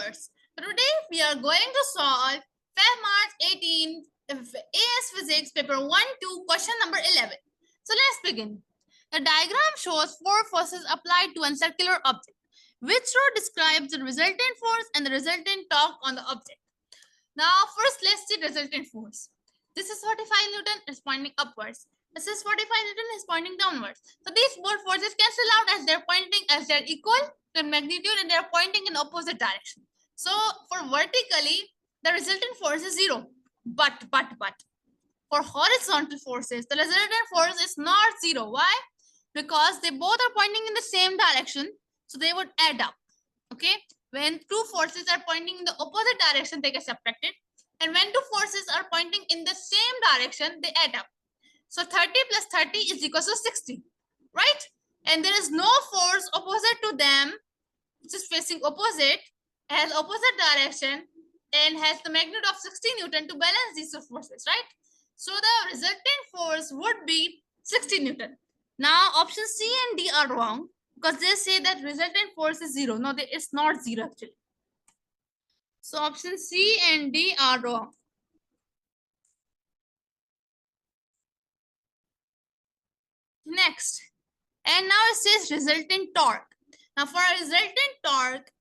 viewers, today we are going to solve Feb March 18 AS Physics paper 1-2 question number 11. So let's begin. The diagram shows four forces applied to a circular object. Which row describes the resultant force and the resultant torque on the object? Now first let's see resultant force. This is 45 Newton is pointing upwards. This is 45 Newton is pointing downwards. So these both forces cancel out as they're equal to magnitude and they're pointing in opposite direction. So for vertically, the resultant force is 0. But for horizontal forces, the resultant force is not 0. Why? Because they both are pointing in the same direction, so they would add up. Okay, when two forces are pointing in the opposite direction, they get subtracted, and when two forces are pointing in the same direction, they add up. So 30 plus 30 is equal to 60, right? And there is no force opposite to them, which is facing opposite, has opposite direction, and has the magnitude of 60 Newton to balance these two forces, right? So the resultant force would be 60 Newton. Now option C and D are wrong because they say that resultant force is 0. No, it's not 0 actually. So option C and D are wrong. Next, and now it says resultant torque. Now for a resultant torque,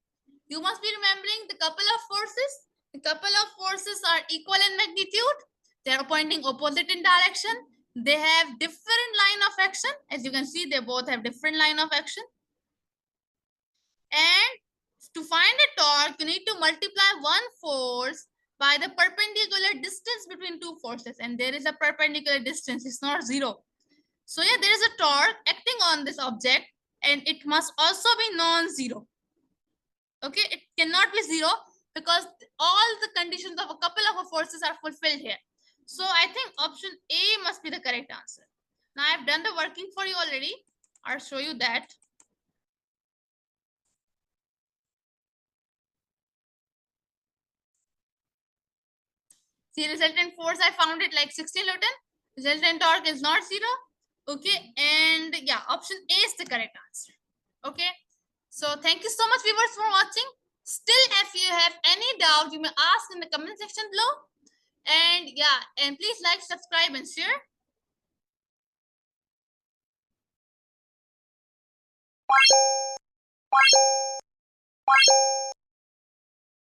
you must be remembering the couple of forces. The couple of forces are equal in magnitude. They are pointing opposite in direction. They have different line of action. As you can see, they both have different line of action. And to find a torque, you need to multiply one force by the perpendicular distance between two forces. And there is a perpendicular distance. It's not 0. So yeah, there is a torque acting on this object and it must also be non-zero. Okay, it cannot be 0 because all the conditions of a couple of forces are fulfilled here. So I think option A must be the correct answer. Now I've done the working for you already. I'll show you that. See, resultant force, I found it like 60 Newton. Resultant torque is not 0. Okay, and yeah, option A is the correct answer. Okay, so thank you so much viewers for watching. Still, if you have any doubt, you may ask in the comment section below. And yeah, and please like, subscribe, and share.